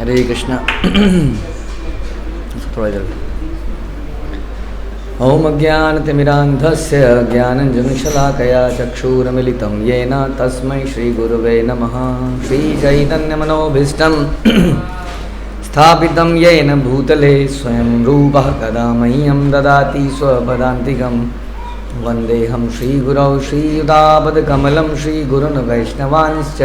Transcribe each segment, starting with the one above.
हरे कृष्णा। थोड़ा इधर। ओम अज्ञानतिमिरान्धस्य ज्ञानञ्जनशलाकया चक्षुरुन्मिलितं येन तस्मै श्रीगुरवे नमः। श्रीचैतन्यमनोभीष्टं स्थापितं येन भूतले स्वयं रूपः कदा मह्यं ददाति स्वपदान्तिकं। वन्देऽहं श्रीगुरौ श्रीयुतापदकमलं श्रीगुरुन् वैष्णवांश्च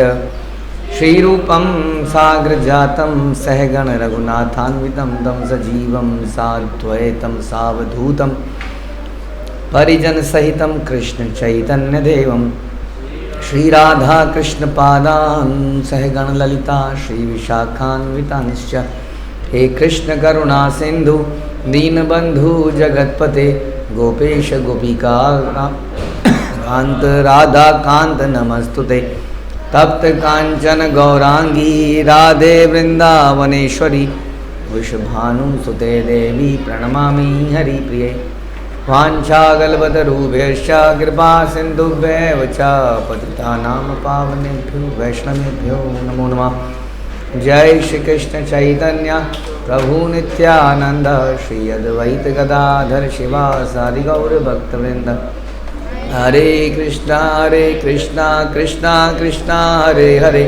श्रीरूपं साग्रजातं सहगण रघुनाथान्वितं तं सजीवं साद्वैतं सावधूतं परिजनसहितं कृष्ण चैतन्यदेवं श्रीराधाकृष्णपादान् सहगण ललिता श्रीविशाखान्वितांश्च। हे कृष्ण करुणा सिन्धु दीनबन्धु जगत्पते गोपेश गोपिका कान्त राधा कान्त नमस्तुते। तप्त कांचन गौरांगी राधे वृंदावनेश्वरी वृषभानुसुते देवी प्रणमामि हरिप्रिये। वाञ्छाकल्पतरुभ्यश्च कृपा सिन्धुभ्येव च पतितानां पावनेभ्यो वैष्णवेभ्यो नमो नमः। जय श्री कृष्ण चैतन्य प्रभु नित्यानंद श्री अद्वैत गदाधर शिवासादि गौर भक्तवृंद। हरे कृष्णा कृष्णा कृष्णा हरे हरे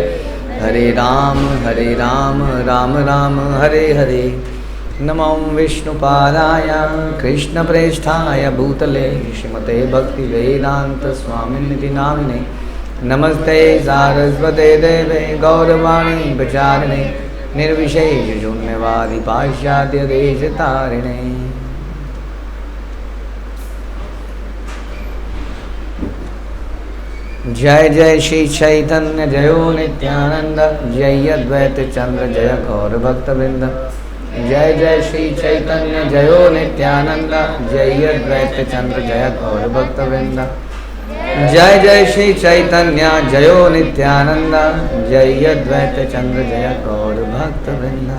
हरे राम राम राम हरे हरे। नमो विष्णुपादाय कृष्णप्रेष्ठाय भूतले श्रीमते भक्तिवेदांत स्वामिनिति नामिने। नमस्ते सारस्वते देवे गौरवाणी प्रचारिणे निर्विशेष शून्यवादी पाश्चात्य देशतारिणे। जय जय श्री चैतन्य जयो नित्यानंद जय अद्वैत चंद्र जय गौर भक्तवृंद। जय जय श्री चैतन्य जयो नित्यानंद जय अद्वैत चंद्र जय गौर भक्तवृंद। जय जय श्री चैतन्य जयो नित्यानंद जय अद्वैत चंद्र जय गौर भक्तवृंद।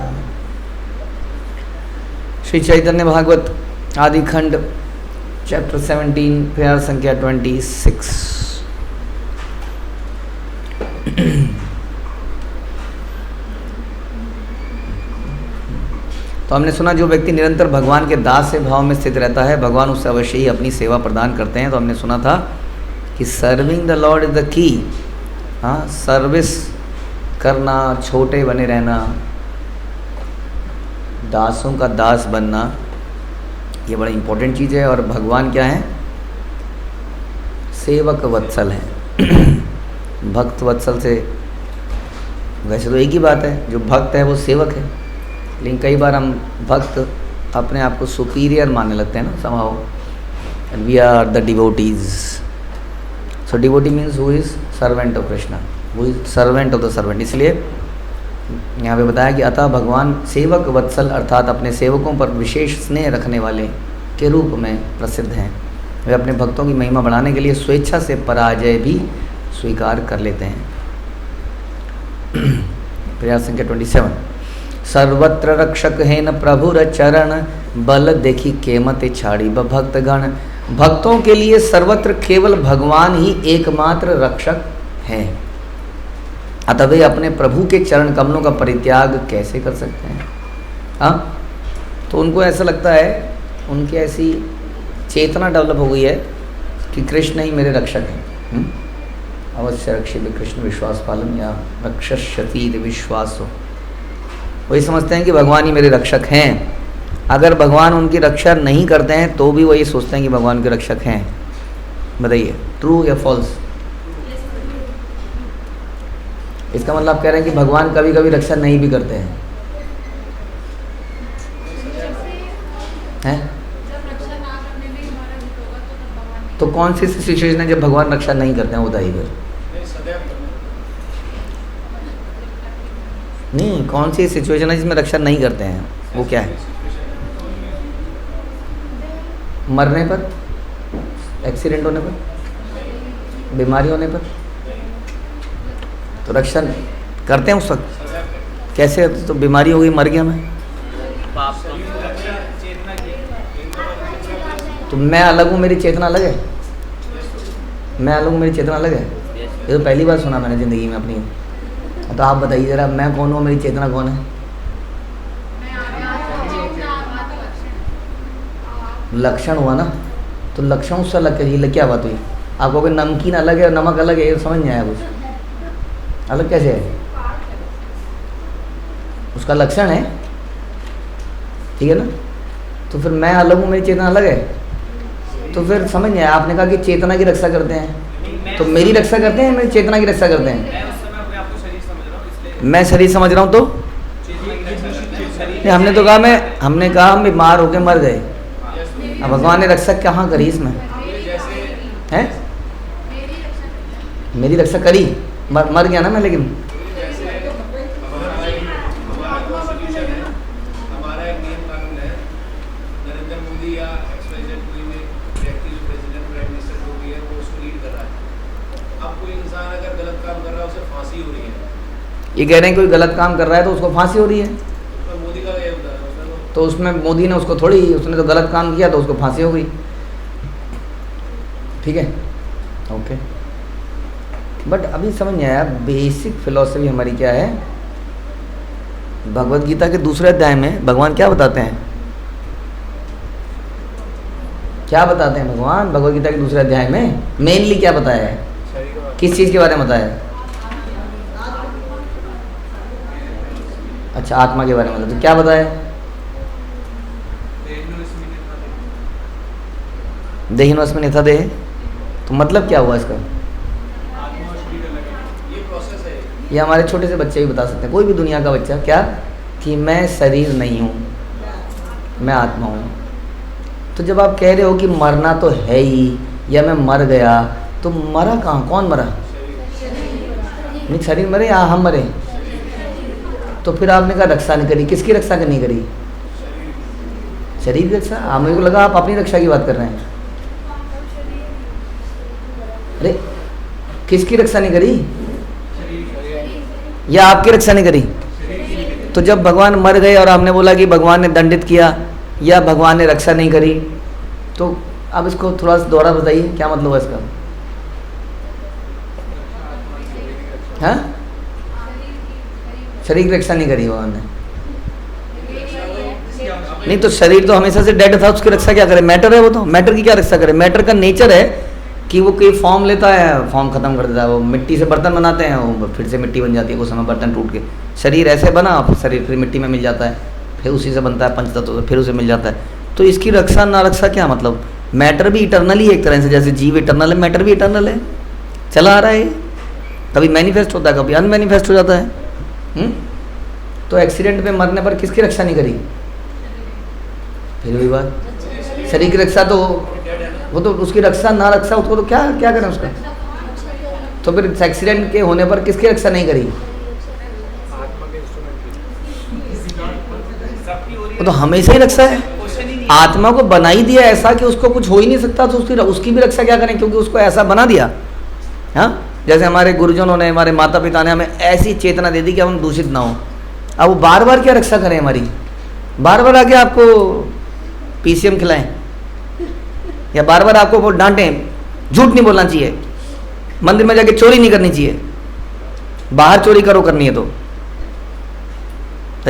श्री चैतन्य भागवत आदि खंड चैप्टर 17 प्रेयर संख्या 26। तो हमने सुना जो व्यक्ति निरंतर भगवान के दास से भाव में स्थित रहता है भगवान उसे अवश्य ही अपनी सेवा प्रदान करते हैं। तो हमने सुना था कि serving the Lord is the key. हाँ, सर्विस करना, छोटे बने रहना, दासों का दास बनना, ये बड़ा इंपॉर्टेंट चीज़ है। और भगवान क्या है? सेवक वत्सल है। भक्त वत्सल से वैसे तो एक ही बात है, जो भक्त है वो सेवक है, लेकिन कई बार हम भक्त अपने आप को सुपीरियर मानने लगते हैं ना somehow, and we are the devotees. So devotee means who is servant of Krishna, who is servant of the servant। इसलिए यहाँ पे बताया कि अतः भगवान सेवक वत्सल अर्थात अपने सेवकों पर विशेष स्नेह रखने वाले के रूप में प्रसिद्ध हैं। वे अपने भक्तों की महिमा बढ़ाने के लिए स्वेच्छा से पराजय भी स्वीकार कर लेते हैं। प्रयास संख्या 27। सर्वत्र रक्षक है न प्रभुर चरण बल देखी केमते छाड़ी ब भक्तगण। भक्तों के लिए सर्वत्र केवल भगवान ही एकमात्र रक्षक हैं, अतः वे अपने प्रभु के चरण कमलों का परित्याग कैसे कर सकते हैं? हाँ, तो उनको ऐसा लगता है, उनकी ऐसी चेतना डेवलप हो गई है कि कृष्ण ही मेरे रक्षक हैं। अवश्य रक्षे भी कृष्ण विश्वास पालन या रक्षति विश्वासो। वही समझते हैं कि भगवान ही मेरे रक्षक हैं। अगर भगवान उनकी रक्षा नहीं करते हैं तो भी वही सोचते हैं कि भगवान के रक्षक हैं। बताइए, ट्रू या फॉल्स? इसका मतलब कह रहे हैं कि भगवान कभी कभी रक्षा नहीं भी करते हैं, हैं? तो कौन सी सिचुएशन है जब भगवान रक्षा नहीं करते हैं? बताइए। नहीं, कौन सी सिचुएशन है जिसमें रक्षा नहीं करते हैं? वो क्या है? मरने पर, एक्सीडेंट होने पर, बीमारी होने पर तो रक्षा करते हैं उस वक्त। कैसे? तो बीमारी हो गई, मर गया मैं, तो मैं अलग हूँ, मेरी चेतना अलग है। मैं अलग हूँ, मेरी चेतना अलग है। ये तो पहली बार सुना मैंने ज़िंदगी में अपनी। तो आप बताइए ज़रा, मैं कौन हूँ, मेरी चेतना कौन है? लक्षण हुआ ना, तो लक्षण उससे अलग करिए, क्या बात हुई? आपको कोई नमकीन अलग है और नमक अलग है, ये समझ नहीं आया कुछ। अलग कैसे है? उसका लक्षण है, ठीक है ना? तो फिर मैं अलग हूँ, मेरी चेतना अलग है, तो फिर समझ नहीं आया। आपने कहा कि चेतना की रक्षा करते हैं, तो मेरी रक्षा करते हैं, मेरी चेतना की रक्षा करते हैं? मैं शरीर समझ रहा हूँ तो हमने तो कहा हमने कहा हम बीमार होके मर गए, अब भगवान ने रक्षा कहाँ करी इसमें? हैं? मेरी रक्षा करी, मर गया ना मैं, लेकिन ये कह रहे हैं कोई गलत काम कर रहा है तो उसको फांसी हो रही है, तो उसमें मोदी ने उसको थोड़ी, उसने तो गलत काम किया तो उसको फांसी हो गई, ठीक है, ओके। बट अभी समझ नहीं आया बेसिक फिलॉसफी हमारी क्या है। भगवत गीता के दूसरे अध्याय में भगवान क्या बताते हैं? क्या बताते हैं भगवान भगवत गीता के दूसरे अध्याय में? मेनली क्या बताया है? किस चीज़ के बारे में बताया है? अच्छा, आत्मा के बारे में। तो क्या बताया? देहिनोस्मिन यथा देह। तो मतलब क्या हुआ इसका? ये हमारे छोटे से बच्चे भी बता सकते हैं, कोई भी दुनिया का बच्चा, क्या कि मैं शरीर नहीं हूँ, मैं आत्मा हूँ। तो जब आप कह रहे हो कि मरना तो है ही, या मैं मर गया, तो मरा कहाँ? कौन मरा? नहीं, शरीर मरे या हम मरे? तो फिर आपने कहा रक्षा नहीं करी, किसकी रक्षा नहीं करी? शरीर की रक्षा। आप, मेरे को लगा आप अपनी रक्षा की बात कर रहे हैं। अरे किसकी रक्षा नहीं करी? या आपकी रक्षा नहीं करी? तो जब भगवान मर गए और आपने बोला कि भगवान ने दंडित किया या भगवान ने रक्षा नहीं करी, तो अब इसको थोड़ा सा दोबारा बताइए, क्या मतलब है इसका? हाँ, शरीर की रक्षा नहीं करी भगवान ने। नहीं तो शरीर तो हमेशा से डेड था, उसकी रक्षा क्या करे? मैटर है वो, तो मैटर की क्या रक्षा करे? मैटर का नेचर है कि वो कोई फॉर्म लेता है, फॉर्म खत्म कर देता है। वो मिट्टी से बर्तन बनाते हैं, वो फिर से मिट्टी बन जाती है, कुछ समय बर्तन टूट के। शरीर ऐसे बना, फिर शरीर फिर मिट्टी में मिल जाता है, फिर उसी से बनता है पंचतत्व, फिर उसे मिल जाता है। तो इसकी रक्षा ना रक्षा क्या मतलब? मैटर भी इटर्नल ही एक तरह से, जैसे जीव इटर्नल है, मैटर भी इटर्नल है, चला आ रहा है, कभी मैनिफेस्ट होता है, कभी अनमैनिफेस्ट हो जाता है। तो एक्सीडेंट में मरने पर किसकी रक्षा नहीं करी? फिर वही बात, शरीर की रक्षा तो वो तो उसकी रक्षा ना रक्षा, उसको तो क्या क्या करें उसका? तो फिर एक्सीडेंट के होने पर किसकी रक्षा नहीं करी? वो तो हमेशा ही रक्षा है। आत्मा को बना ही दिया ऐसा कि उसको कुछ हो ही नहीं सकता, तो उसकी भी रक्षा क्या करें, क्योंकि उसको ऐसा बना दिया। हाँ, जैसे हमारे गुरुजनों ने, हमारे माता पिता ने हमें ऐसी चेतना दे दी कि हम दूषित ना हो। अब वो बार बार क्या रक्षा करें हमारी? बार बार आके आपको पीसीएम खिलाएं, या बार बार आपको वो डांटें, झूठ नहीं बोलना चाहिए, मंदिर में जाके चोरी नहीं करनी चाहिए, बाहर चोरी करो करनी है तो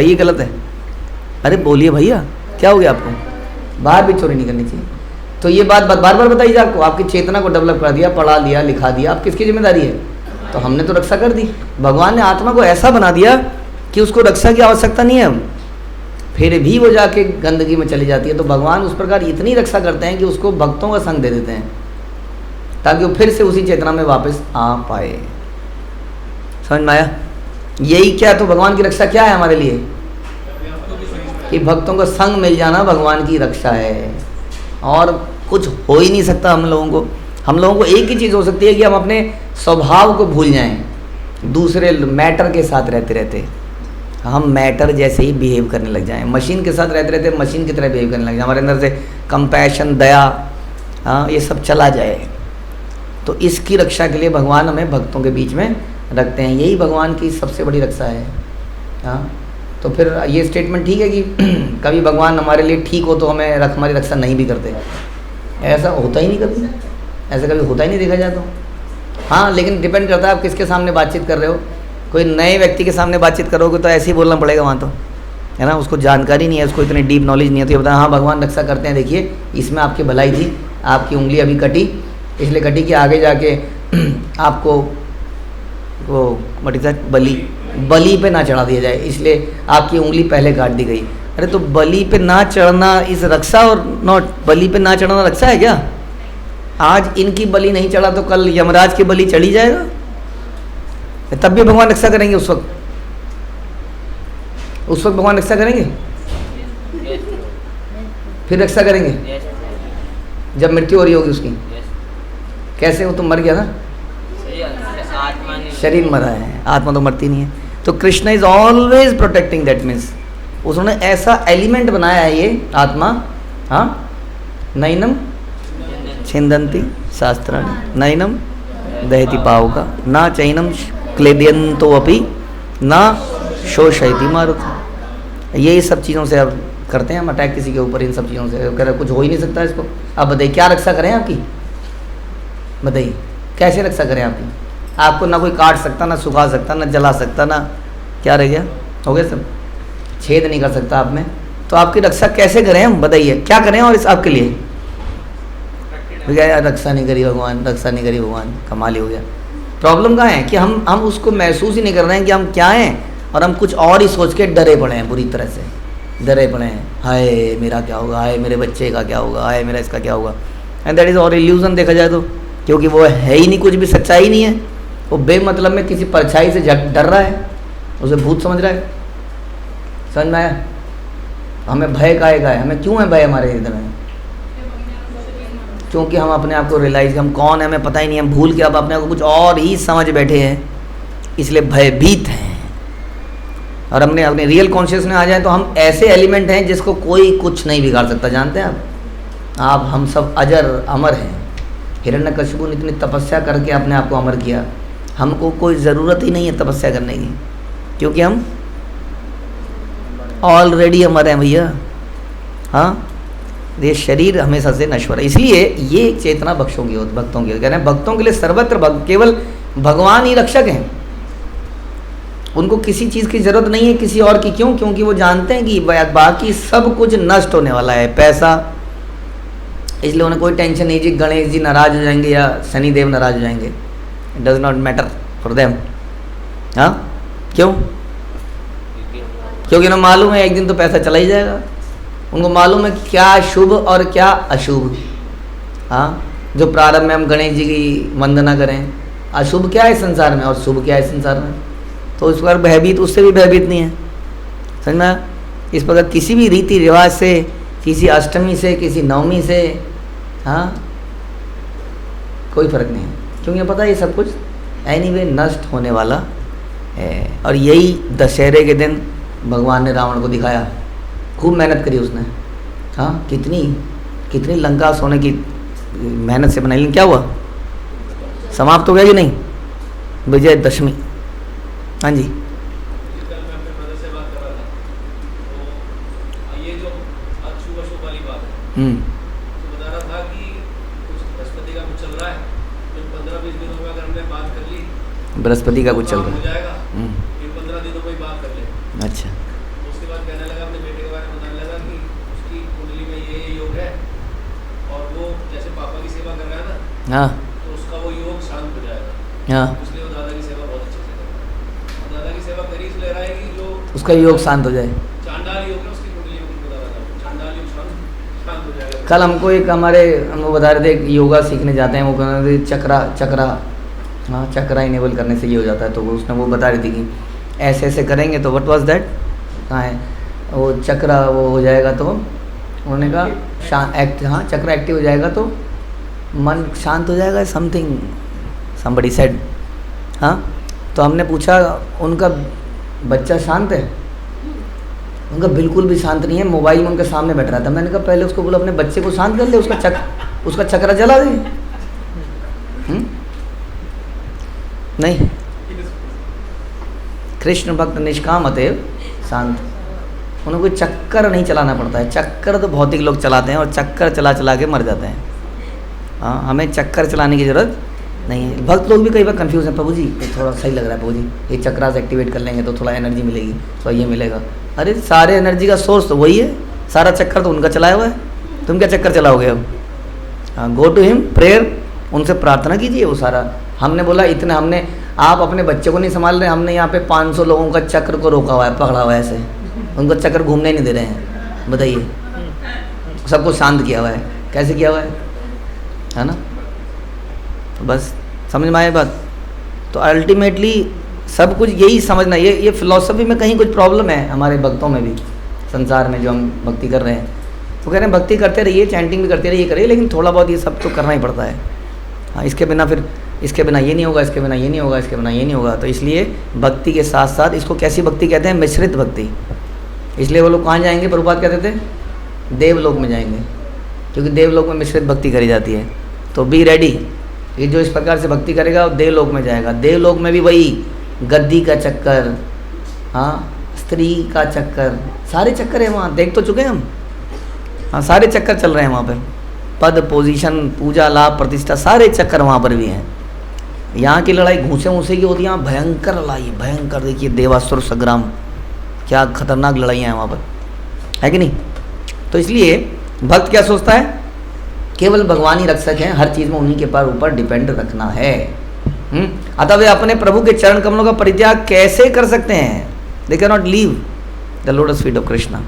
ये गलत है। अरे बोलिए भैया, क्या हो गया आपको? बाहर भी चोरी नहीं करनी चाहिए। तो ये बात बार बार बताइए आपको, आपकी चेतना को डेवलप कर दिया, पढ़ा लिया, लिखा दिया, आप किसकी जिम्मेदारी है? तो हमने तो रक्षा कर दी। भगवान ने आत्मा को ऐसा बना दिया कि उसको रक्षा की आवश्यकता नहीं है, फिर भी वो जाके गंदगी में चली जाती है। तो भगवान उस प्रकार इतनी रक्षा करते हैं कि उसको भक्तों का संग दे देते हैं, ताकि वो फिर से उसी चेतना में वापस आ पाए। समझ में आया? यही क्या, तो भगवान की रक्षा क्या है हमारे लिए? कि भक्तों का संग मिल जाना भगवान की रक्षा है, और कुछ हो ही नहीं सकता हम लोगों को। हम लोगों को एक ही चीज़ हो सकती है कि हम अपने स्वभाव को भूल जाएं, दूसरे मैटर के साथ रहते रहते हम मैटर जैसे ही बिहेव करने लग जाएं, मशीन के साथ रहते रहते मशीन की तरह बिहेव करने लग जाएं, हमारे अंदर से कंपैशन, दया, हाँ, ये सब चला जाए। तो इसकी रक्षा के लिए भगवान हमें भक्तों के बीच में रखते हैं, यही भगवान की सबसे बड़ी रक्षा है। हाँ, तो फिर ये स्टेटमेंट ठीक है कि कभी भगवान हमारे लिए ठीक हो तो हमें हमारी रक्षा नहीं भी करते, ऐसा होता ही नहीं कभी, ऐसा कभी होता ही नहीं देखा जाए तो। हाँ, लेकिन डिपेंड करता है आप किसके सामने बातचीत कर रहे हो। कोई नए व्यक्ति के सामने बातचीत करोगे तो ऐसे ही बोलना पड़ेगा वहाँ तो, है ना, उसको जानकारी नहीं है, उसको इतनी डीप नॉलेज नहीं है, तो ये बताया हाँ भगवान रक्षा करते हैं, देखिए इसमें आपकी भलाई थी, आपकी उंगली अभी कटी, इसलिए कटी कि आगे जाके आपको वो बलि पे ना चढ़ा दिया जाए, इसलिए आपकी उंगली पहले काट दी गई। अरे तो बलि पे ना चढ़ना इस रक्षा और नॉट, बलि पे ना चढ़ना रक्षा है क्या? आज इनकी बलि नहीं चढ़ा तो कल यमराज की बलि चढ़ी जाएगा, तब भी भगवान रक्षा करेंगे। उस वक्त भगवान रक्षा करेंगे, फिर रक्षा करेंगे जब मृत्यु हो रही होगी उसकी। कैसे? वो तो मर गया ना, शरीर मरा है, आत्मा तो मरती नहीं है। तो Krishna is always protecting, that means उसने ऐसा एलिमेंट बनाया है ये आत्मा। हाँ, नैनम छिंदंती शास्त्राणि नैनम दहति पावका ना चैनम क्लेदयंतो अपि ना शोषयति मारुति। ये सब चीज़ों से अब करते हैं हम अटैक किसी के ऊपर, इन सब चीज़ों से कह रहे कुछ हो ही नहीं सकता इसको। अब बताइए क्या रक्षा करें आपकी, बताइए कैसे रक्षा करें आपकी? आपको ना कोई काट सकता, ना सुखा सकता, ना जला सकता, ना क्या रह गया, हो गया सब, छेद नहीं कर सकता आप में, तो आपकी रक्षा कैसे करें हम, बताइए क्या करें? और इस आपके लिए रक्षा नहीं करी भगवान, रक्षा नहीं करी भगवान, कमाल ही हो गया। प्रॉब्लम कहाँ है कि हम उसको महसूस ही नहीं कर रहे हैं कि हम क्या हैं, और हम कुछ और ही सोच के डरे पड़े हैं, बुरी तरह से डरे पड़े हैं। हाय मेरा क्या होगा, हाय मेरे बच्चे का क्या होगा, हाय मेरा इसका क्या होगा। एंड दैट इज़ और इल्यूजन देखा जाए तो, क्योंकि वो है ही नहीं, कुछ भी सच्चाई नहीं है, वो बेमतलब में किसी परछाई से डर रहा है, उसे भूत समझ रहा है। समझ में आया? हमें भय काहे का है, हमें क्यों है भय हमारे हृदय में? क्योंकि हम अपने आप को रियलाइज, हम कौन है हमें पता ही नहीं, हम भूल के अब अपने को कुछ और ही समझ बैठे हैं, इसलिए भयभीत हैं। और हमने अपने रियल कॉन्शियस में आ जाए तो हम ऐसे एलिमेंट हैं जिसको कोई कुछ नहीं बिगाड़ सकता। जानते हैं आप हम सब अजर अमर हैं। हिरण्यकशिपु ने इतनी तपस्या करके अपने आप को अमर किया, हमको कोई ज़रूरत ही नहीं है तपस्या करने की, क्योंकि हम ऑलरेडी अमर हैं भैया। हाँ, ये शरीर हमेशा से नश्वर है, इसलिए ये चेतना भक्तों की होती, भक्तों की कह रहे हैं, भक्तों के लिए सर्वत्र केवल भगवान ही रक्षक हैं। उनको किसी चीज़ की ज़रूरत नहीं है किसी और की। क्यों? क्योंकि वो जानते हैं कि बाकी सब कुछ नष्ट होने वाला है, पैसा, इसलिए उन्हें कोई टेंशन नहीं जी गणेश जी नाराज़ हो जाएंगे या शनिदेव नाराज़ हो जाएंगे, it does not matter for them. हाँ, क्यों? क्योंकि उन्हें मालूम है एक दिन तो पैसा चला ही जाएगा। उनको मालूम है क्या शुभ और क्या अशुभ। हाँ, जो प्रारंभ में हम गणेश जी की वंदना करें, अशुभ क्या है संसार में और शुभ क्या है संसार में, तो इस पर भयभीत, उससे भी भयभीत नहीं है। समझ में? इस प्रकार किसी भी रीति रिवाज से, किसी अष्टमी से, किसी नवमी से, हाँ, कोई फर्क नहीं है, क्योंकि पता है ये सब कुछ एनीवे नष्ट होने वाला है। और यही दशहरे के दिन भगवान ने रावण को दिखाया, खूब मेहनत करी उसने। हाँ, कितनी लंका सोने की मेहनत से बनाई, लेकिन क्या हुआ, समाप्त हो गया कि नहीं? विजयदशमी। हाँ जी, कल मैं अपने ब्रदर से बात कर रहा था, तो ये जो अशुभ अशुभ वाली बात है, तो बता रहा था कि कुछ बृहस्पति का कुछ चल रहा है, तो 15-20 दिनों में अगर हमने बात कर ली, बृहस्पति का कुछ चल रहा है, हो जाएगा, फिर 15 दिनों में बात कर ले। अच्छा, उसके बाद कहने लगा, अपने बेटे के बारे में बताने लगा कि उसकी कुंडली में ये योग है, और वो जैसे पापा की सेवा कर रहा है ना, हाँ, तो उसका वो योग शांत हो जाएगा। हाँ, इसलिए वो दादा की सेवा बहुत अच्छे से कर रहा है। दादा की सेवा करी इसलिए रहा है कि जो उसका योग शांत हो जाए। चांडाल योग है उसकी कुंडली में, बता रहा था, चांडाल योग शांत हो जाएगा। कल हमको एक हम वो बता रहे थे योगा सीखने जाते हैं, वो कह रहे थे चक्रा, हाँ, चक्रा इनेबल करने से ये हो जाता है, तो उसने वो बता रही थी कि ऐसे ऐसे करेंगे तो व्हाट वाज दैट, कहाँ है वो चक्रा, वो हो जाएगा तो उन्होंने कहा हाँ, चक्रा एक्टिव हो जाएगा तो मन शांत हो जाएगा, समबडी सेड। हाँ, तो हमने पूछा उनका बच्चा शांत है? उनका बिल्कुल भी शांत नहीं है, मोबाइल में उनके सामने बैठ रहा था। मैंने कहा पहले उसको बोला अपने बच्चे को शांत कर ले, उसका चक्रा जला दे। नहीं, कृष्ण भक्त निष्काम अतएव शांत, उन्हें कोई चक्कर नहीं चलाना पड़ता है। चक्कर तो भौतिक लोग चलाते हैं और चक्कर चला चला के मर जाते हैं। हाँ, हमें चक्कर चलाने की ज़रूरत नहीं है। भक्त लोग भी कई बार कंफ्यूज हैं, प्रभु जी ये थोड़ा सही लग रहा है, प्रभु जी ये चक्रास एक्टिवेट कर लेंगे तो थोड़ा एनर्जी मिलेगी, थोड़ा ये मिलेगा, अरे सारे एनर्जी का सोर्स तो वही है, सारा चक्कर तो उनका चलाया हुआ है, तुम क्या चक्कर चलाओगे अब? हाँ, गो टू हिम, प्रेयर, उनसे प्रार्थना कीजिए। वो सारा हमने बोला इतने, हमने आप अपने बच्चे को नहीं संभाल रहे, हमने यहाँ पे 500 लोगों का चक्र को रोका हुआ है, पकड़ा हुआ है ऐसे, उनको चक्कर घूमने नहीं दे रहे हैं। बताइए, सबको शांत किया हुआ है, कैसे किया हुआ है ना? तो बस समझ में आए बात। तो अल्टीमेटली सब कुछ यही समझना, ये फिलॉसफी में कहीं कुछ प्रॉब्लम है हमारे भक्तों में भी, संसार में जो हम भक्ति कर रहे हैं। तो कह रहे हैं भक्ति करते रहिए, चैंटिंग भी करते रहिए, करिए, लेकिन थोड़ा बहुत ये सब तो करना ही पड़ता है। हाँ, इसके बिना फिर, इसके बिना ये नहीं होगा, इसके बिना ये नहीं होगा, इसके बिना ये नहीं होगा। तो इसलिए भक्ति के साथ साथ इसको कैसी भक्ति कहते हैं? मिश्रित भक्ति। इसलिए वो लोग कहाँ जाएंगे? प्रभुपाद कहते थे देवलोक में जाएंगे, क्योंकि देवलोक में मिश्रित भक्ति करी जाती है। तो बी रेडी, ये जो इस प्रकार से भक्ति करेगा वो देवलोक में जाएगा। देवलोक में भी वही गद्दी का चक्कर, हाँ, स्त्री का चक्कर, सारे चक्कर है वहाँ, देख तो चुके हैं हम। हाँ, सारे चक्कर चल रहे हैं वहाँ पर, पद, पोजीशन, पूजा, लाभ, प्रतिष्ठा, सारे चक्कर वहाँ पर भी हैं। यहाँ की लड़ाई घूसे घूसे की होती है, यहाँ भयंकर लड़ाई, भयंकर। देखिए देवासुर संग्राम, क्या खतरनाक लड़ाइयाँ हैं वहाँ पर, है कि नहीं? तो इसलिए भक्त क्या सोचता है? केवल भगवान ही रक्षक हैं, हर चीज़ में उन्हीं के ऊपर डिपेंड रखना है। अतः वे अपने प्रभु के चरण कमलों का परित्याग कैसे कर सकते हैं? They can not leave the lotus feet of Krishna.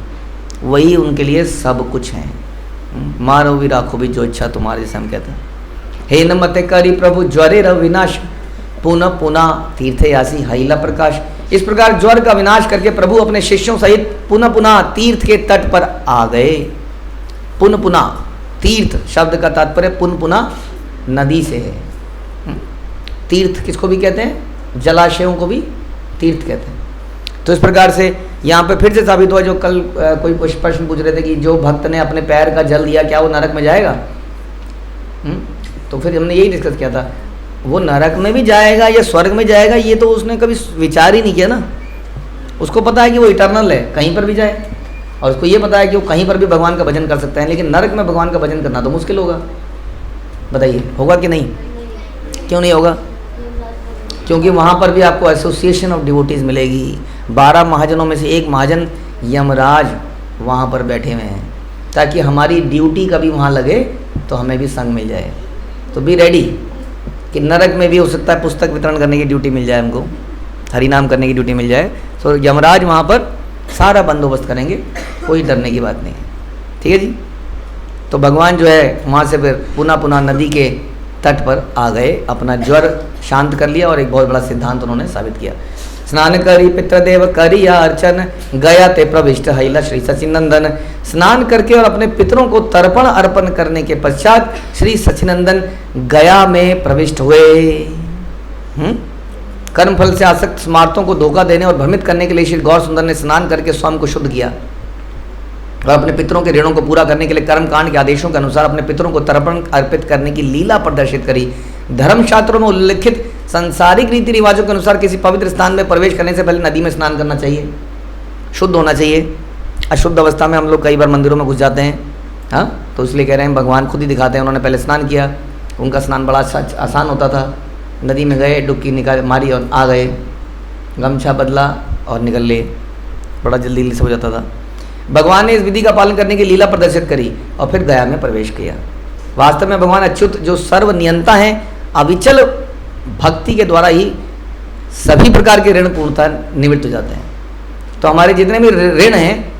वही उनके लिए सब कुछ है। मारो भी राखो भी जो इच्छा तुम्हारे, जैसे हम कहते हैं। हे न मते करी प्रभु ज्वरे रव विनाश, पुनः पुनः तीर्थे यासी हैला प्रकाश। इस प्रकार ज्वर का विनाश करके प्रभु अपने शिष्यों सहित पुनः पुनः तीर्थ के तट पर आ गए। पुनः पुनः, तीर्थ शब्द का तात्पर्य पुनः पुनः नदी से है। तीर्थ किसको भी कहते हैं? जलाशयों को भी तीर्थ कहते हैं। तो इस प्रकार से यहाँ पे फिर से साबित हुआ, जो कल कोई प्रश्न पूछ रहे थे कि जो भक्त ने अपने पैर का जल दिया क्या वो नरक में जाएगा? तो फिर हमने यही डिस्कस किया था, वो नरक में भी जाएगा या स्वर्ग में जाएगा ये तो उसने कभी विचार ही नहीं किया ना। उसको पता है कि वो इटर्नल है, कहीं पर भी जाए, और उसको ये पता है कि वो कहीं पर भी भगवान का भजन कर सकता है। लेकिन नरक में भगवान का भजन करना तो मुश्किल होगा। बताइए होगा कि नहीं? क्यों नहीं होगा? क्योंकि वहाँ पर भी आपको एसोसिएशन ऑफ डिवोटीज मिलेगी। 12 महाजनों में से एक महाजन यमराज वहाँ पर बैठे हुए हैं, ताकि हमारी ड्यूटी कभी वहाँ लगे तो हमें भी संग मिल जाए। तो बी रेडी कि नरक में भी हो सकता है पुस्तक वितरण करने की ड्यूटी मिल जाए, हमको हरिनाम करने की ड्यूटी मिल जाए। तो यमराज वहाँ पर सारा बंदोबस्त करेंगे, कोई डरने की बात नहीं है। ठीक है जी। तो भगवान जो है वहाँ से फिर पुनः पुनः नदी के तट पर आ गए, अपना ज्वर शांत कर लिया, और एक बहुत बड़ा सिद्धांत उन्होंने साबित किया। स्नान करी पितृदेव करी या अर्चन, गया ते प्रविष्ट हैला श्री सचिनंदन। स्नान करके और अपने पितरों को तर्पण अर्पण करने के पश्चात श्री सचिनंदन गया में प्रविष्ट हुए। कर्मफल से आसक्त स्मार्तों को धोखा देने और भ्रमित करने के लिए श्री गौर सुंदर ने स्नान करके स्वयं को शुद्ध किया और अपने पितरों के ऋणों को पूरा करने के लिए कर्मकांड के आदेशों के अनुसार अपने पितरों को तर्पण अर्पित करने की लीला प्रदर्शित करी। धर्मशास्त्रों में उल्लिखित सांसारिक रीति रिवाजों के अनुसार किसी पवित्र स्थान में प्रवेश करने से पहले नदी में स्नान करना चाहिए, शुद्ध होना चाहिए। अशुद्ध अवस्था में हम लोग कई बार मंदिरों में घुस जाते हैं, हाँ, तो इसलिए कह रहे हैं भगवान खुद ही दिखाते हैं। उन्होंने पहले स्नान किया, उनका स्नान बड़ा आसान होता था। नदी में गए, डुबकी निकाल मारी और आ गए, गमछा बदला और निकल लिए, बड़ा जल्दी से हो जाता था। भगवान ने इस विधि का पालन करने की लीला प्रदर्शित करी और फिर गया में प्रवेश किया। वास्तव में भगवान अच्युत जो सर्व नियंता हैं, अविचल भक्ति के द्वारा ही सभी प्रकार के ऋण पूर्णता निवृत्त हो जाते हैं। तो हमारे जितने भी ऋण हैं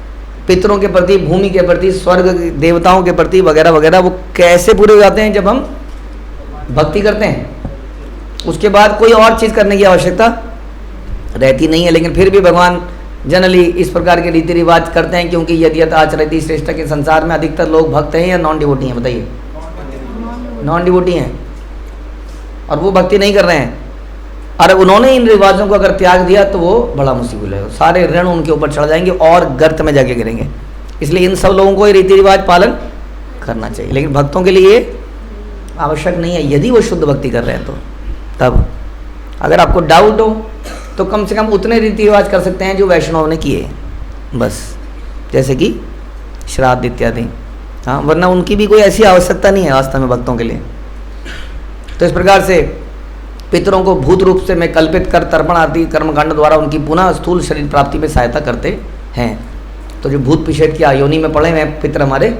पितरों के प्रति, भूमि के प्रति, स्वर्ग देवताओं के प्रति वगैरह वगैरह, वो कैसे पूरे हो जाते हैं? जब हम भक्ति करते हैं। उसके बाद कोई और चीज़ करने की आवश्यकता रहती नहीं है। लेकिन फिर भी भगवान जनरली इस प्रकार के रीति रिवाज करते हैं, क्योंकि यदि आचरति श्रेष्ठ के संसार में अधिकतर लोग भक्त हैं या नॉन डिवोटी हैं? बताइए, नॉन डिवोटी हैं, और वो भक्ति नहीं कर रहे हैं। अरे उन्होंने इन रिवाजों को अगर त्याग दिया तो वो बड़ा मुसीबत है, सारे ऋण उनके ऊपर चढ़ जाएंगे और गर्त में जाके गिरेंगे। इसलिए इन सब लोगों को रीति रिवाज पालन करना चाहिए, लेकिन भक्तों के लिए आवश्यक नहीं है। यदि वो शुद्ध भक्ति कर रहे हैं तो तब अगर आपको डाउट हो तो कम से कम उतने रीति रिवाज कर सकते हैं जो वैष्णव ने किए, बस, जैसे कि श्राद्ध इत्यादि, हाँ, वरना उनकी भी कोई ऐसी आवश्यकता नहीं है वास्तव में भक्तों के लिए। तो इस प्रकार से पितरों को भूत रूप से में कल्पित कर तर्पण आदि कर्मकांड द्वारा उनकी पुनः स्थूल शरीर प्राप्ति में सहायता करते हैं। तो जो भूत पिशाच की आयोनी में पड़े हैं पितर हमारे,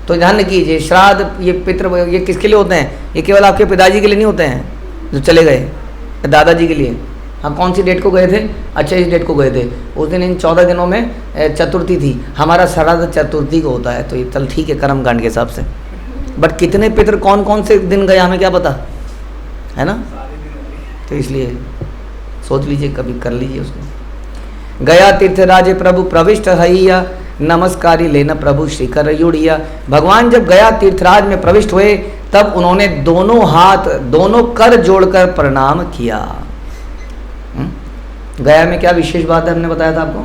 तो ध्यान कीजिए श्राद्ध ये पितर ये किसके लिए होते हैं? ये केवल आपके पिताजी के लिए नहीं होते हैं जो चले गए, दादाजी के लिए। हाँ, कौन सी डेट को गए थे? अच्छा, इस डेट को गए थे। उस दिन इन 14 दिनों में चतुर्थी थी, हमारा श्राद्ध चतुर्थी को होता है। तो ये चल ठीक है कर्म कांड के हिसाब से, बट कितने पितर कौन कौन से दिन गए हमें क्या पता है ना। तो इसलिए सोच लीजिए, कभी कर लीजिए उसको। गया तीर्थराज प्रभु प्रविष्ट हइया, नमस्कारी लेना प्रभु शिखर युड़िया। भगवान जब गया तीर्थराज में प्रविष्ट हुए तब उन्होंने दोनों हाथ दोनों कर जोड़कर प्रणाम किया। गया में क्या विशेष बात है हमने बताया था आपको?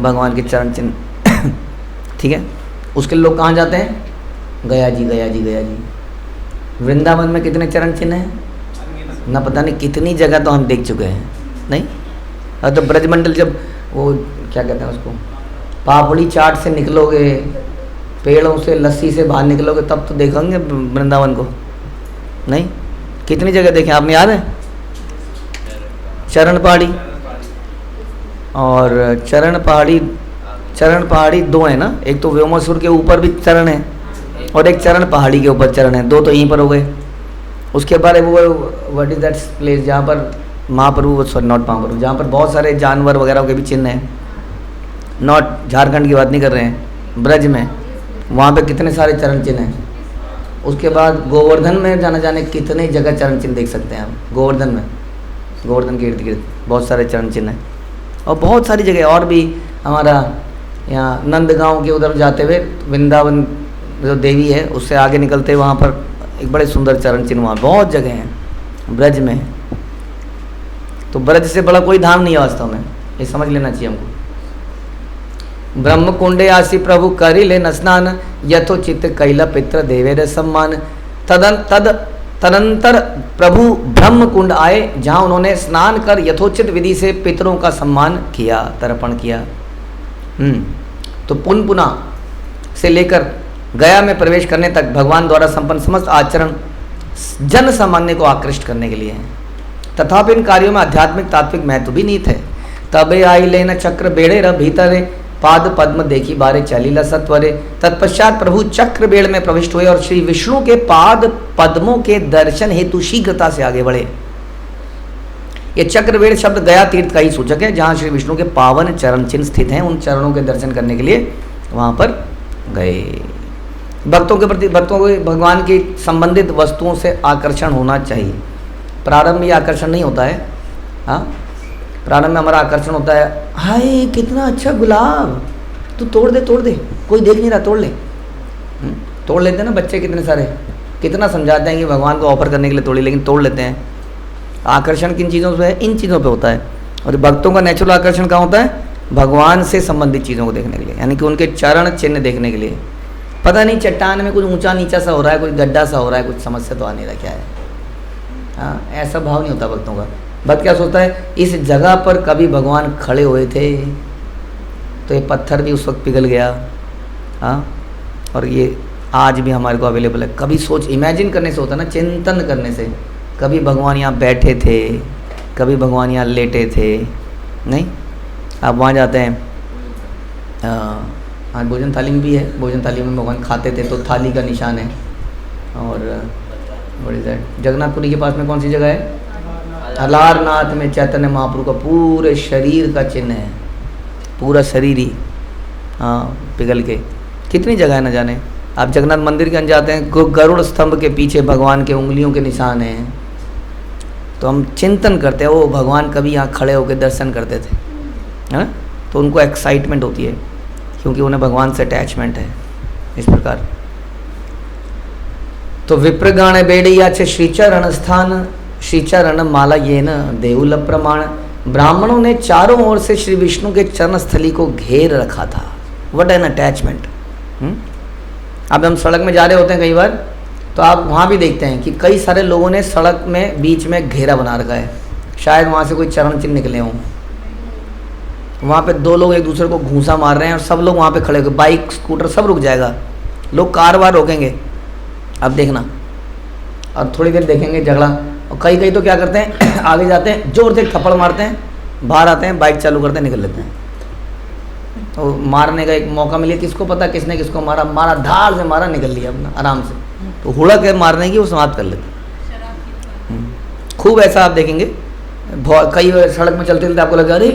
भगवान के चरण चिन्ह ठीक है। उसके लोग कहाँ जाते हैं? गया जी, गया जी, गया जी। वृंदावन में कितने चरण चिन्ह हैं ना, पता नहीं कितनी जगह तो हम देख चुके हैं नहीं। और तो ब्रजमंडल जब वो क्या कहते हैं उसको, पापड़ी चाट से निकलोगे, पेड़ों से लस्सी से बाहर निकलोगे, तब तो देखेंगे वृंदावन को नहीं। कितनी जगह देखें आपने, याद है? चरण पहाड़ी और चरण पहाड़ी दो है ना, एक तो व्योमासुर के ऊपर भी चरण है और एक चरण पहाड़ी के ऊपर चरण है, दो तो यहीं पर हो गए। उसके बाद वो व्हाट इज दैट प्लेस जहाँ पर महाप्रभु, सॉरी नॉट महाप्रभु, जहाँ पर बहुत सारे जानवर वगैरह के भी चिन्ह हैं, नॉट झारखंड की बात नहीं कर रहे हैं, ब्रज में, वहाँ पे कितने सारे चरण चिन्ह हैं। उसके बाद गोवर्धन में जाने कितने जगह चरण चिन्ह देख सकते हैं आप। गोवर्धन में, गोवर्धन के इर्द गिर्द बहुत सारे चरण चिन्ह हैं और बहुत सारी जगह और भी। हमारा यहाँ नंदगांव के उधर जाते हुए वृंदावन जो देवी है उससे आगे निकलते वहाँ पर एक बड़े सुंदर चरण चिन्ह, वहाँ बहुत जगह हैं ब्रज में। तो ब्रज से बड़ा कोई धाम नहीं है वास्तव में, ये समझ लेना चाहिए हमको। ब्रह्म कुंडे आसी प्रभु करी ले स्नान, यथोचित कैला पित्र देवेर सम्मान। तदंतर प्रभु ब्रह्म कुंड आए, जहाँ उन्होंने स्नान कर यथोचित विधि से पितरों का सम्मान किया, तर्पण किया। तो पुनपुना से लेकर गया में प्रवेश करने तक भगवान द्वारा संपन्न समस्त आचरण जन सामान्य को आकृष्ट करने के लिए हैं। तथापि इन कार्यों में आध्यात्मिक तात्विक महत्व भी निहित है। तबे आई लेना चक्र बेड़े र भीतरे, पाद पद्म देखी बारे चलीला सत्वरे। तत्पश्चात प्रभु चक्र बेड़ में प्रविष्ट हुए और श्री विष्णु के पाद पद्मों के दर्शन हेतु शीघ्रता से आगे बढ़े। ये चक्रवेड़ शब्द गया तीर्थ का ही सूचक है, जहाँ श्री विष्णु के पावन चरण चिन्ह स्थित हैं। उन चरणों के दर्शन करने के लिए वहाँ पर गए। भक्तों के प्रति, भक्तों को भगवान की संबंधित वस्तुओं से आकर्षण होना चाहिए। प्रारंभ में आकर्षण नहीं होता है। हाँ, प्रारंभ में हमारा आकर्षण होता है, हाय कितना अच्छा गुलाब, तू तोड़ दे तोड़ दे, कोई देख नहीं रहा, तोड़ ले। तोड़ लेते हैं ना बच्चे कितने सारे, कितना समझाते हैं कि भगवान को ऑफर करने के लिए तोड़ी, लेकिन तोड़ लेते हैं। आकर्षण किन चीज़ों पे है? इन चीज़ों पे होता है। और भक्तों का नेचुरल आकर्षण कहाँ होता है? भगवान से संबंधित चीज़ों को देखने के लिए, यानी कि उनके चरण चिन्ह देखने के लिए। पता नहीं चट्टान में कुछ ऊंचा नीचा सा हो रहा है, कुछ गड्ढा सा हो रहा है, कुछ समस्या तो आ नहीं रहा, क्या है। हाँ, ऐसा भाव नहीं होता भक्तों का। भक्त क्या सोचता है, इस जगह पर कभी भगवान खड़े हुए थे तो ये पत्थर भी उस वक्त पिघल गया। हाँ, और ये आज भी हमारे को अवेलेबल है। कभी सोच, इमेजिन करने से होता है ना, चिंतन करने से। कभी भगवान यहाँ बैठे थे, कभी भगवान यहाँ लेटे थे, नहीं। आप वहाँ जाते हैं, आज भोजन थाली में भी है, भोजन थाली में भगवान खाते थे तो थाली का निशान है। और जगन्नाथपुरी के पास में कौन सी जगह है? अलारनाथ में चैतन्य महाप्रभु का पूरे शरीर का चिन्ह है, पूरा शरीर ही हाँ पिघल के। कितनी जगह है न जाने। आप जगन्नाथ मंदिर के अंदर जाते हैं, गरुड़ स्तंभ के पीछे भगवान के उंगलियों के निशान हैं। तो हम चिंतन करते हैं, वो भगवान कभी यहाँ खड़े होकर दर्शन करते थे, है ना। तो उनको एक्साइटमेंट होती है क्योंकि उन्हें भगवान से अटैचमेंट है। इस प्रकार तो विप्रगण बेड़िया छे श्रीचरण स्थान, श्रीचरण माला ये न देउल प्रमाण। ब्राह्मणों ने चारों ओर से श्री विष्णु के चरण स्थली को घेर रखा था। What an attachment. अब हम सड़क में जा रहे होते हैं कई बार, तो आप वहाँ भी देखते हैं कि कई सारे लोगों ने सड़क में बीच में घेरा बना रखा है, शायद वहाँ से कोई चरण चिन्ह निकले हों। वहाँ पे दो लोग एक दूसरे को घूंसा मार रहे हैं और सब लोग वहाँ पे खड़े हो गए, बाइक स्कूटर सब रुक जाएगा, लोग कार वार रोकेंगे। अब देखना, और थोड़ी देर देखेंगे झगड़ा, और कई तो क्या करते हैं आगे जाते हैं, जोर से थप्पड़ मारते हैं बाहर आते हैं, बाइक चालू करते हैं, निकल लेते हैं। तो मारने का एक मौका मिले, किसको पता किसने किसको मारा, मारा धार से मारा, निकल लिया अपना आराम से। तो हुड़क है मारने की, वो समाप्त कर लेते। खूब ऐसा आप देखेंगे, कई सड़क में चलते चलते आपको लगा अरे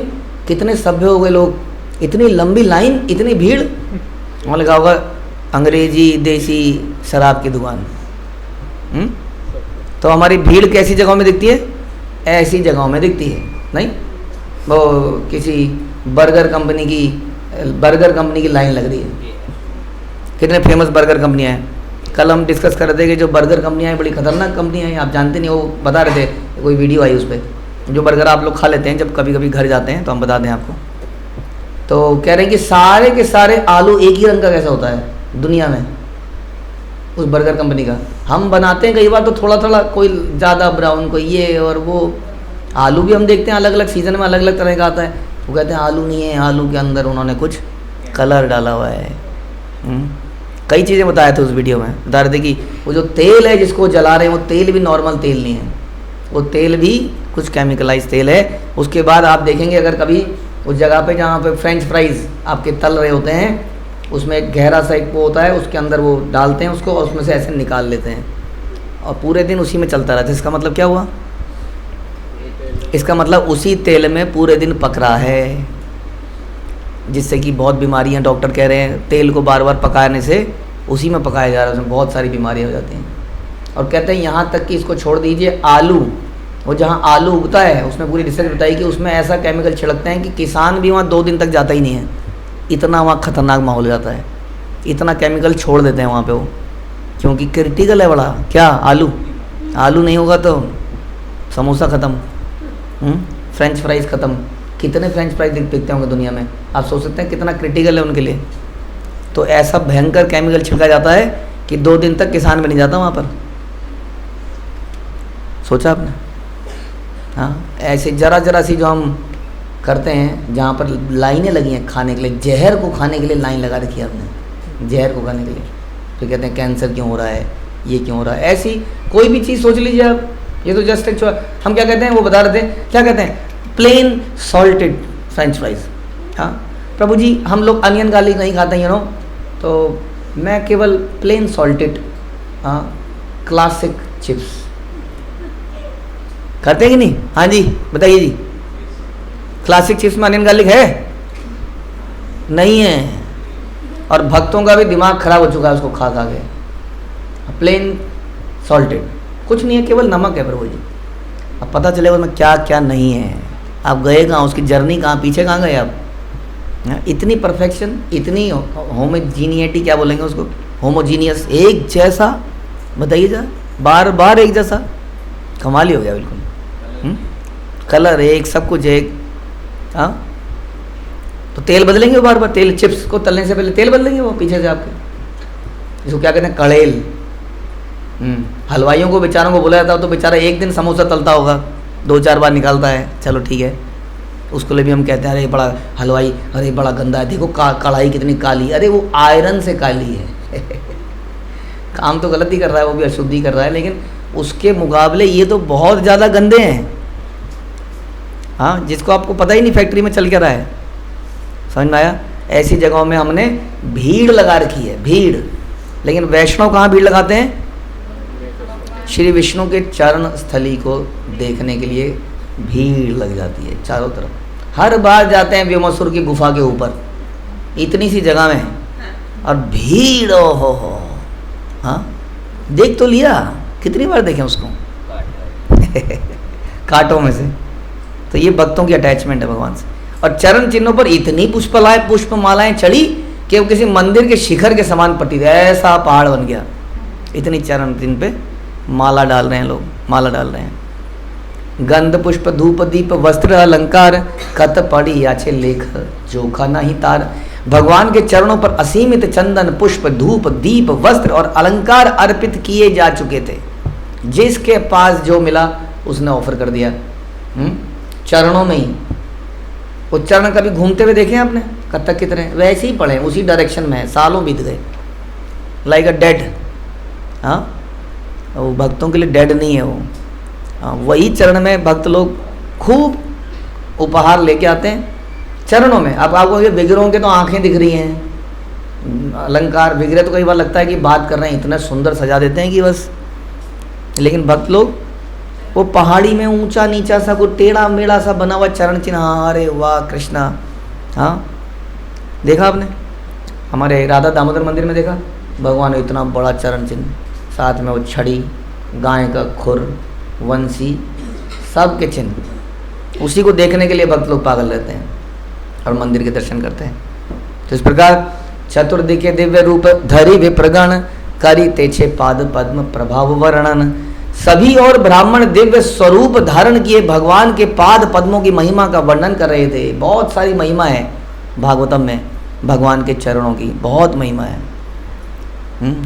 कितने सभ्य हो गए लोग, इतनी लंबी लाइन, इतनी भीड़। वहाँ लगा होगा अंग्रेजी देसी शराब की दुकान। तो हमारी भीड़ कैसी जगहों में दिखती है? ऐसी जगहों में दिखती है। नहीं, वो किसी बर्गर कंपनी की लाइन लग रही है। कितने फेमस बर्गर कंपनियाँ हैं। कल हम डिस्कस कर रहे थे कि जो बर्गर कंपनियाँ हैं बड़ी खतरनाक कंपनियाँ हैं, आप जानते नहीं। वो बता रहे थे, कोई वीडियो आई उस पर, जो बर्गर आप लोग खा लेते हैं जब कभी कभी घर जाते हैं, तो हम बता दें आपको। तो कह रहे हैं कि सारे के सारे आलू एक ही रंग का कैसा होता है दुनिया में, उस बर्गर कंपनी का। हम बनाते हैं कई बार तो थोड़ा थोड़ा, कोई ज़्यादा ब्राउन, कोई ये और वो। आलू भी हम देखते हैं अलग अलग सीज़न में अलग अलग तरह का आता है। वो कहते हैं आलू नहीं है, आलू के अंदर उन्होंने कुछ कलर डाला हुआ है। कई चीज़ें बताए थे उस वीडियो में। बता रहे थे कि वो जो तेल है जिसको जला रहे हैं, वो तेल भी नॉर्मल तेल नहीं है, वो तेल भी कुछ केमिकलाइज तेल है। उसके बाद आप देखेंगे अगर कभी उस जगह पे जहाँ पे फ्रेंच फ्राइज़ आपके तल रहे होते हैं, उसमें एक गहरा सा एक वो होता है, उसके अंदर वो डालते हैं उसको और उसमें से ऐसे निकाल लेते हैं और पूरे दिन उसी में चलता रहता है। इसका मतलब क्या हुआ? इसका मतलब उसी तेल में पूरे दिन पक रहा है, जिससे कि बहुत बीमारियां, डॉक्टर कह रहे हैं तेल को बार बार पकाने से, उसी में पकाया जा रहा है, उसमें बहुत सारी बीमारियां हो जाती हैं। और कहते हैं यहाँ तक कि इसको छोड़ दीजिए, आलू, वो जहाँ आलू उगता है उसमें पूरी रिसर्च बताई कि उसमें ऐसा केमिकल छिड़कते हैं कि किसान भी वहाँ 2 दिन तक जाता ही नहीं है, इतना वहाँ ख़तरनाक माहौल जाता है। इतना केमिकल छोड़ देते हैं वहाँ पे वो, क्योंकि क्रिटिकल है बड़ा। क्या? आलू नहीं होगा तो समोसा ख़त्म, फ्रेंच फ्राइज़ ख़त्म। कितने फ्रेंच फ्राइज बिकते होंगे दुनिया में, आप सोच सकते हैं कितना क्रिटिकल है उनके लिए। तो ऐसा भयंकर केमिकल छिड़का जाता है कि 2 दिन तक किसान भी नहीं जाता वहाँ पर। सोचा आपने? हाँ, ऐसे जरा सी जो हम करते हैं, जहाँ पर लाइनें लगी हैं खाने के लिए, जहर को खाने के लिए लाइन लगा रखी है आपने, जहर को खाने के लिए। फिर कहते हैं कैंसर क्यों हो रहा है, ये क्यों हो रहा है। ऐसी कोई भी चीज़ सोच लीजिए आप, ये तो जस्ट एक, हम क्या कहते हैं, वो बता रहे थे, क्या कहते हैं, प्लेन सॉल्टेड फ्रेंच फ्राइज। हाँ प्रभु जी, हम लोग अनियन गार्लिक नहीं खाते हैं, तो मैं केवल प्लेन सॉल्टेड, हाँ, क्लासिक चिप्स खाते हैं कि नहीं? हाँ जी बताइए जी, क्लासिक चिप्स में अनियन गार्लिक है? नहीं है। और भक्तों का भी दिमाग खराब हो चुका है उसको खा खा के। प्लेन सॉल्टेड कुछ नहीं है, केवल नमक है प्रभु जी। अब पता चलेगा उसमें क्या क्या नहीं है। आप गए कहाँ, उसकी जर्नी कहाँ, पीछे कहाँ गए आप? इतनी परफेक्शन, इतनी होमोजीनियटी, क्या बोलेंगे उसको, होमोजीनियस, एक जैसा, बताइए जरा, बार बार एक जैसा, कमाल ही हो गया बिल्कुल। कलर एक, सब कुछ एक। हाँ, तो तेल बदलेंगे वो बार बार, तेल चिप्स को तलने से पहले तेल बदलेंगे वो पीछे से आपके, इसको क्या कहते हैं, कड़ेल। हलवाइयों को बेचारों को बोला जाता है, तो बेचारा एक दिन समोसा तलता होगा, 2-4 बार निकालता है, चलो ठीक है, उसको लिए भी हम कहते हैं अरे बड़ा हलवाई, अरे बड़ा गंदा है, देखो कढ़ाई कितनी काली। अरे वो आयरन से काली है काम तो गलत ही कर रहा है, वो भी अशुद्धि कर रहा है, लेकिन उसके मुकाबले ये तो बहुत ज़्यादा गंदे हैं। हाँ, जिसको आपको पता ही नहीं फैक्ट्री में चल क्या रहा है। समझ में आया? ऐसी जगहों में हमने भीड़ लगा रखी है, भीड़। लेकिन वैष्णव कहाँ भीड़ लगाते हैं? श्री विष्णु के चरण स्थली को देखने के लिए भीड़ लग जाती है चारों तरफ। हर बार जाते हैं व्योमासुर की गुफा के ऊपर, इतनी सी जगह में, और भीड़, हो। हाँ, देख तो लिया, कितनी बार देखें उसको कांटों में से। तो ये भक्तों की अटैचमेंट है भगवान से। और चरण चिन्हों पर इतनी पुष्पमालाएं चढ़ी कि वो किसी मंदिर के शिखर के समान पट्टी, ऐसा पहाड़ बन गया। इतनी चरण चिन्ह पे माला डाल रहे हैं लोग, माला डाल रहे हैं। गंध पुष्प धूप दीप वस्त्र अलंकार, कत पड़ी याचे लेख जोखा नहीं तार। भगवान के चरणों पर असीमित चंदन पुष्प धूप दीप वस्त्र और अलंकार अर्पित किए जा चुके थे। जिसके पास जो मिला उसने ऑफर कर दिया, चरणों में ही। वो चरण कभी घूमते हुए देखे आपने कत्थक की तरह? वैसे ही पड़े, उसी डायरेक्शन में है, सालों बीत गए, लाइक अ डेड। हाँ, वो भक्तों के लिए डेड नहीं है वो। हाँ, वही चरण में भक्त लोग खूब उपहार लेके आते हैं चरणों में। अब आपको ये विग्रहों के तो आंखें दिख रही हैं, अलंकार विग्रह तो कई बार लगता है कि बात कर रहे हैं, इतना सुंदर सजा देते हैं कि बस। लेकिन भक्त लोग वो पहाड़ी में ऊंचा नीचा सा कोई टेढ़ा मेढ़ा सा बना हुआ चरण चिन्ह, अरे वाह कृष्णा। हाँ देखा आपने हमारे राधा दामोदर मंदिर में देखा, भगवान ने इतना बड़ा चरण चिन्ह, साथ में वो छड़ी, गाय का खुर, वंशी, सब के चिन्ह। उसी को देखने के लिए भक्त लोग पागल रहते हैं और मंदिर के दर्शन करते हैं। तो इस प्रकार चतुर्दिके दिव्य रूप धरि विप्रगण, करी तेछे पाद पद्म प्रभाव वर्णन। सभी और ब्राह्मण दिव्य स्वरूप धारण किए भगवान के पाद पद्मों की महिमा का वर्णन कर रहे थे। बहुत सारी महिमा है भागवतम में, भगवान के चरणों की बहुत महिमा है।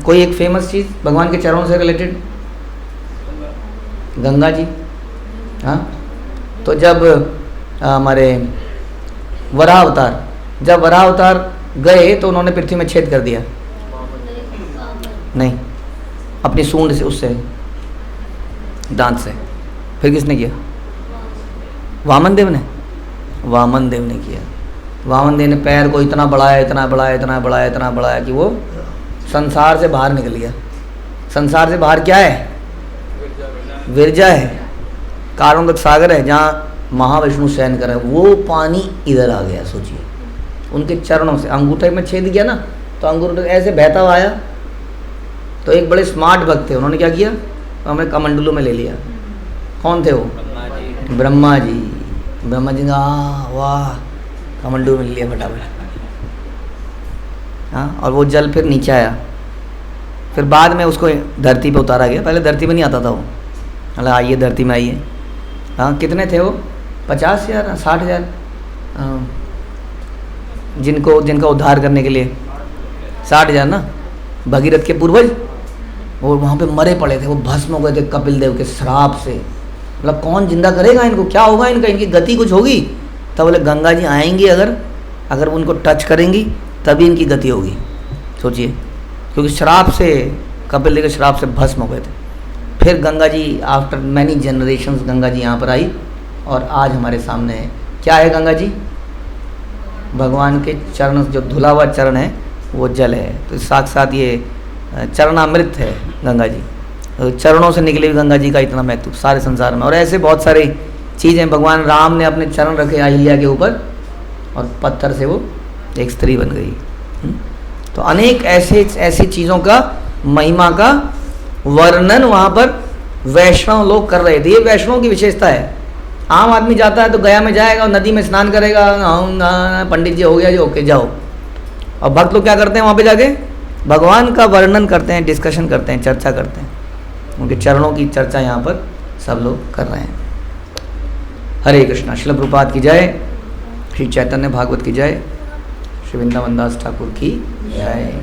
कोई एक फेमस चीज़ भगवान के चरणों से रिलेटेड? गंगा जी। हाँ, तो जब हमारे वराह अवतार, जब वराह अवतार गए तो उन्होंने पृथ्वी में छेद कर दिया, नहीं अपनी सूंड से, उससे दांत से। फिर किसने किया? वामन देव ने, वामन देव ने किया। वामन देव ने पैर को इतना बढ़ाया, इतना बढ़ाया, इतना बढ़ाया, इतना बढ़ाया कि वो संसार से बाहर निकल गया। संसार से बाहर क्या है? विरजा है, कारुणिक सागर है जहाँ महाविष्णु शयन कर रहे हैं, वो पानी इधर आ गया। सोचिए उनके चरणों से अंगूठे में छेद किया ना, तो अंगूठे ऐसे बहता हुआ आया। तो एक बड़े स्मार्ट भक्त थे, उन्होंने क्या किया, तो हमें कमंडलू में ले लिया। कौन थे वो? ब्रह्मा जी। ब्रह्मा जी का वाह, कमंडलू में ले लिया फटाफट। हाँ, और वो जल फिर नीचे आया। फिर बाद में उसको धरती पे उतारा गया, पहले धरती में नहीं आता था वो। मतलब आइए धरती में आइए। हाँ, कितने थे वो? 50,000 60,000 जिनका उद्धार करने के लिए 60,000 ना। भगीरथ के पूर्वज वो वहाँ पे मरे पड़े थे, वो भस्म हो गए थे कपिल देव के श्राप से। मतलब कौन जिंदा करेगा इनको, क्या होगा इनका, इनकी गति कुछ होगी? तब बोले गंगा जी आएंगी, अगर उनको टच करेंगी तभी इनकी गति होगी। सोचिए, क्योंकि श्राप से, कपिल देव के श्राप से भस्म हो गए थे। फिर Ganga ji after many generations Ganga ji यहाँ पर आई और आज हमारे सामने है। क्या है गंगा जी? भगवान के चरण, जो धुला हुआ चरण है वो जल है। तो साक्षात ये चरणामृत है गंगा जी। तो चरणों से निकली हुई गंगा जी का इतना महत्व सारे संसार में। और ऐसे बहुत सारी चीज़ें, भगवान राम ने अपने चरण रखे अहिल्या के ऊपर और पत्थर से वो एक स्त्री बन गई। तो अनेक ऐसी चीज़ों का, महिमा का वर्णन वहाँ पर वैष्णव लोग कर रहे थे। ये वैष्णव की विशेषता है। आम आदमी जाता है तो गया में जाएगा और नदी में स्नान करेगा, पंडित जी हो गया जी, ओके जाओ। और भक्त लोग क्या करते हैं वहाँ पे जाके? भगवान का वर्णन करते हैं, डिस्कशन करते हैं, चर्चा करते हैं। उनके चरणों की चर्चा यहाँ पर सब लोग कर रहे हैं। हरे कृष्णा। श्रील प्रभुपाद की जय, श्री चैतन्य भागवत की जय, श्री वृंदावन दास ठाकुर की जय।